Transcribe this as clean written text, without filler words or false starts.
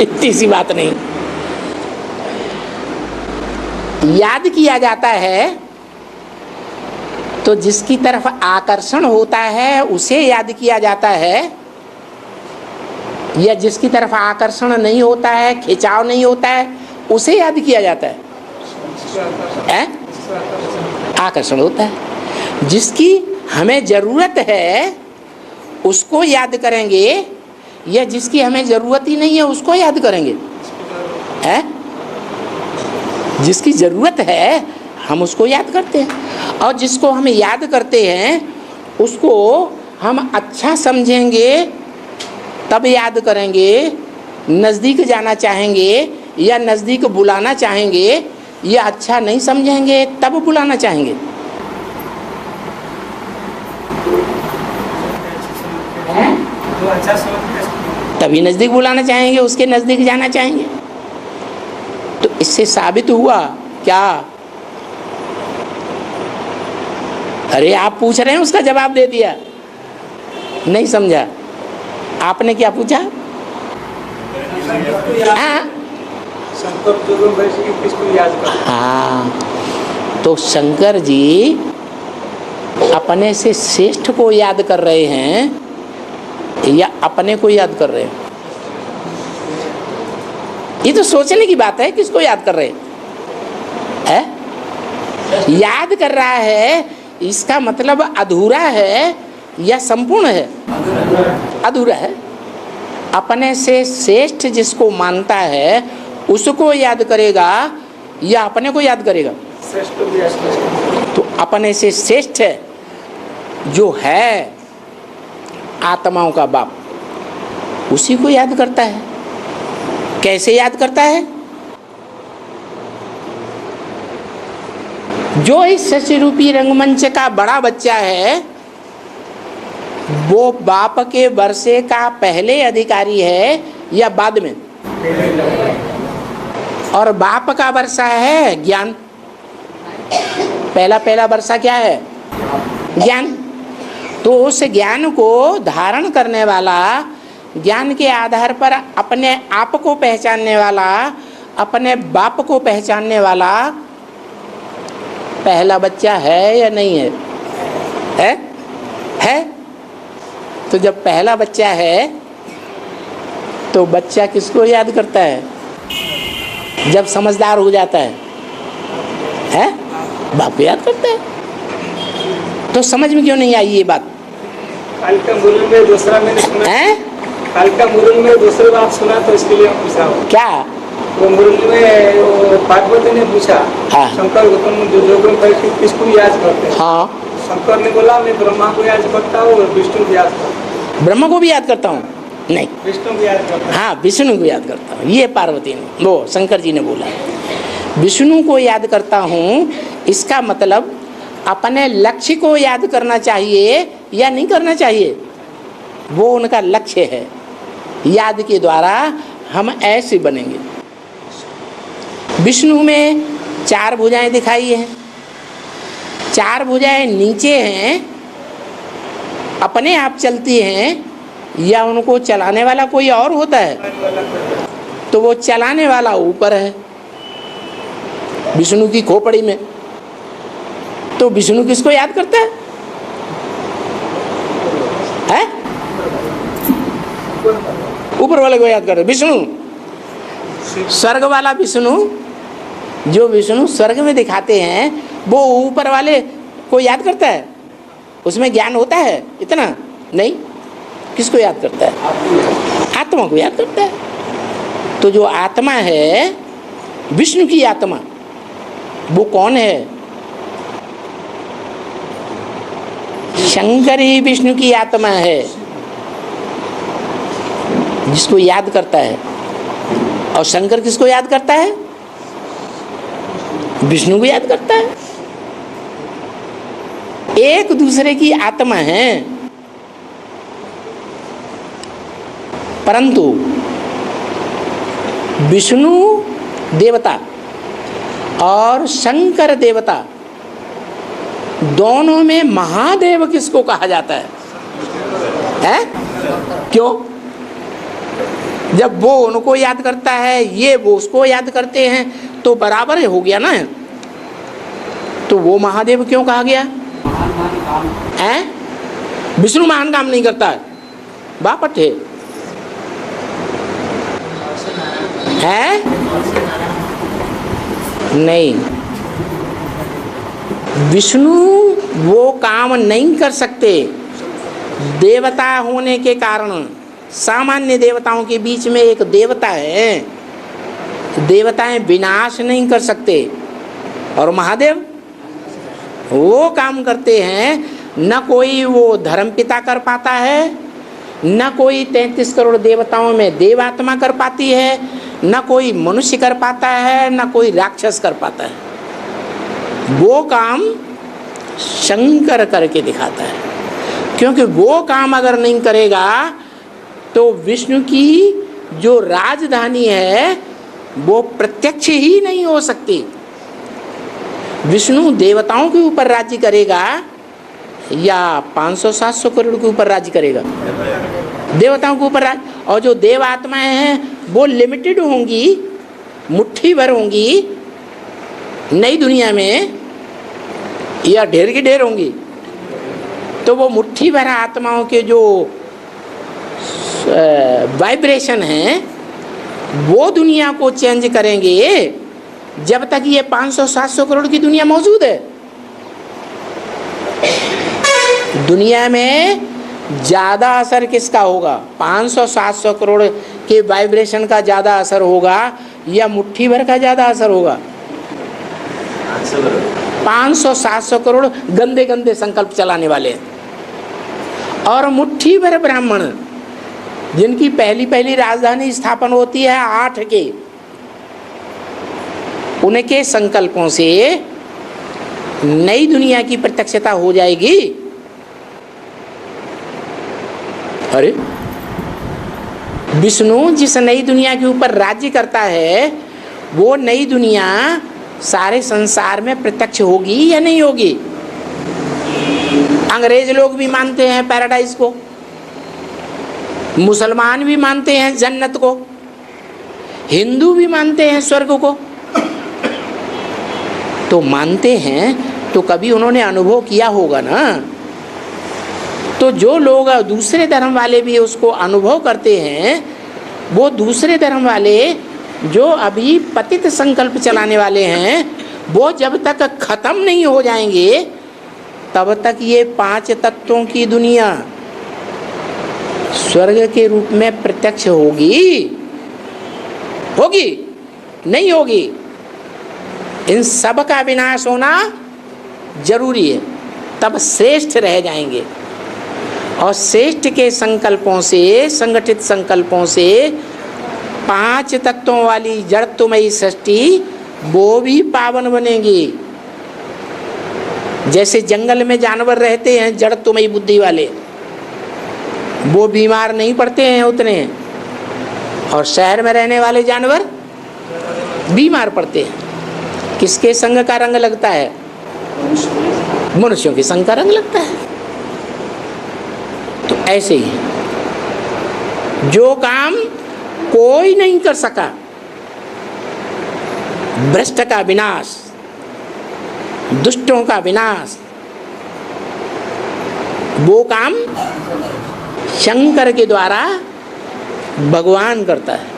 इतनी सी बात नहीं। याद किया जाता है तो जिसकी तरफ आकर्षण होता है उसे याद किया जाता है, या जिसकी तरफ आकर्षण नहीं होता है, खिंचाव नहीं होता है, उसे याद किया जाता है? आकर्षण होता है। जिसकी हमें जरूरत है उसको याद करेंगे, या जिसकी हमें जरूरत ही नहीं है उसको याद करेंगे? है? जिसकी जरूरत है हम उसको याद करते हैं, और जिसको हम याद करते हैं उसको हम अच्छा समझेंगे तब याद करेंगे, नज़दीक जाना चाहेंगे या नज़दीक बुलाना चाहेंगे, या अच्छा नहीं समझेंगे तब बुलाना चाहेंगे। तभी नज़दीक बुलाना चाहेंगे, उसके नज़दीक जाना चाहेंगे। तो इससे साबित हुआ क्या? अरे आप पूछ रहे हैं, उसका जवाब दे दिया, नहीं समझा। आपने क्या पूछा? हाँ, तो शंकर जी अपने से श्रेष्ठ को याद कर रहे हैं या अपने को याद कर रहे हैं? ये तो सोचने की बात है, किसको याद कर रहे हैं? याद कर रहा है, इसका मतलब अधूरा है या संपूर्ण है? अधूरा है। अपने से श्रेष्ठ जिसको मानता है उसको याद करेगा या अपने को याद करेगा? तो अपने से श्रेष्ठ जो है आत्माओं का बाप, उसी को याद करता है। कैसे याद करता है? जो इस शशि रूपी रंगमंच का बड़ा बच्चा है वो बाप के वर्षे का पहले अधिकारी है या बाद में? और बाप का वर्षा है ज्ञान। पहला वर्षा क्या है? ज्ञान। तो उस ज्ञान को धारण करने वाला, ज्ञान के आधार पर अपने आप को पहचानने वाला, अपने बाप को पहचानने वाला पहला बच्चा है या नहीं है? है? तो जब पहला बच्चा है तो बच्चा किसको याद करता है? जब समझदार हो जाता है? बाप को याद करता है। तो समझ में क्यों नहीं आई ये बात? हल्का मुरल में दूसरा मैंने सुना है। हल्का मुरल में दूसरी बात सुना तो इसके लिए पूछा। क्या? वो मुरल में पार्वती ने पूछा, हाँ। शंकर को तुम जो किसको याद करते हैं? हाँ। शंकर ने बोला मैं ब्रह्मा को याद करता हूँ और विष्णु को याद करता हूँ। ब्रह्मा को भी याद करता हूँ? नहीं, विष्णु को याद करता हूँ। हाँ, विष्णु को याद करता हूँ। ये पार्वती ने, वो शंकर जी ने बोला विष्णु को याद करता हूँ। इसका मतलब अपने लक्ष्य को याद करना चाहिए या नहीं करना चाहिए? वो उनका लक्ष्य है। याद के द्वारा हम ऐसे बनेंगे। विष्णु में 4 भुजाएं दिखाई हैं। 4 भुजाएं नीचे हैं, अपने आप चलती हैं, या उनको चलाने वाला कोई और होता है? तो वो चलाने वाला ऊपर है विष्णु की खोपड़ी में। तो विष्णु किसको याद करता है? ऊपर वाले को याद करता है विष्णु। स्वर्ग वाला विष्णु, जो विष्णु स्वर्ग में दिखाते हैं वो ऊपर वाले को याद करता है? उसमें ज्ञान होता है इतना? नहीं। किसको याद करता है? आत्मा को याद करता है। तो जो आत्मा है, विष्णु की आत्मा, वो कौन है? शंकर ही विष्णु की आत्मा है, जिसको याद करता है। और शंकर किसको याद करता है? विष्णु को याद करता है। एक दूसरे की आत्मा है, परंतु विष्णु देवता और शंकर देवता दोनों में महादेव किसको कहा जाता है? क्यों? जब वो उनको याद करता है, ये वो उसको याद करते हैं, तो बराबर हो गया ना। तो वो महादेव क्यों कहा गया है? विष्णु महान काम नहीं करता है, बापट है नहीं। विष्णु वो काम नहीं कर सकते देवता होने के कारण। सामान्य देवताओं के बीच में एक देवता है, देवताएं विनाश नहीं कर सकते, और महादेव वो काम करते हैं। न कोई वो धर्मपिता कर पाता है, न कोई 33 करोड़ देवताओं में देवात्मा कर पाती है, न कोई मनुष्य कर पाता है, न कोई राक्षस कर पाता है। वो काम शंकर करके दिखाता है, क्योंकि वो काम अगर नहीं करेगा तो विष्णु की जो राजधानी है वो प्रत्यक्ष ही नहीं हो सकती। विष्णु देवताओं के ऊपर राज्य करेगा या 500-700 करोड़ के ऊपर राज्य करेगा? देवताओं के ऊपर राज्य। और जो देव आत्माएं हैं वो लिमिटेड होंगी, मुट्ठी भर होंगी नई दुनिया में, या ढेर की ढेर होंगी। तो वो मुट्ठी भर आत्माओं के जो वाइब्रेशन है वो दुनिया को चेंज करेंगे जब तक ये 500-700 करोड़ की दुनिया मौजूद है। दुनिया में ज़्यादा असर किसका होगा? 500-700 करोड़ के वाइब्रेशन का ज़्यादा असर होगा या मुट्ठी भर का ज़्यादा असर होगा? 500-700 करोड़ गंदे गंदे संकल्प चलाने वाले, और मुट्ठी भर ब्राह्मण जिनकी पहली पहली राजधानी स्थापन होती है 8 के, उनके संकल्पों से नई दुनिया की प्रत्यक्षता हो जाएगी। अरे विष्णु जिस नई दुनिया के ऊपर राज्य करता है वो नई दुनिया सारे संसार में प्रत्यक्ष होगी या नहीं होगी? अंग्रेज लोग भी मानते हैं पैराडाइज को, मुसलमान भी मानते हैं जन्नत को, हिंदू भी मानते हैं स्वर्ग को। तो मानते हैं तो कभी उन्होंने अनुभव किया होगा ना। तो जो लोग दूसरे धर्म वाले भी उसको अनुभव करते हैं, वो दूसरे धर्म वाले जो अभी पतित संकल्प चलाने वाले हैं, वो जब तक खत्म नहीं हो जाएंगे तब तक ये 5 तत्वों की दुनिया स्वर्ग के रूप में प्रत्यक्ष होगी? होगी? नहीं होगी। इन सब का विनाश होना जरूरी है, तब श्रेष्ठ रह जाएंगे। और श्रेष्ठ के संकल्पों से, संगठित संकल्पों से 5 तत्वों वाली जड़त्वमयी सृष्टि वो भी पावन बनेगी। जैसे जंगल में जानवर रहते हैं जड़त्वमयी बुद्धि वाले, वो बीमार नहीं पड़ते हैं उतने, और शहर में रहने वाले जानवर बीमार पड़ते हैं। किसके संग का रंग लगता है? मनुष्यों के संग का रंग लगता है। तो ऐसे ही जो काम कोई नहीं कर सका, भ्रष्ट का विनाश, दुष्टों का विनाश, वो काम शंकर के द्वारा भगवान करता है।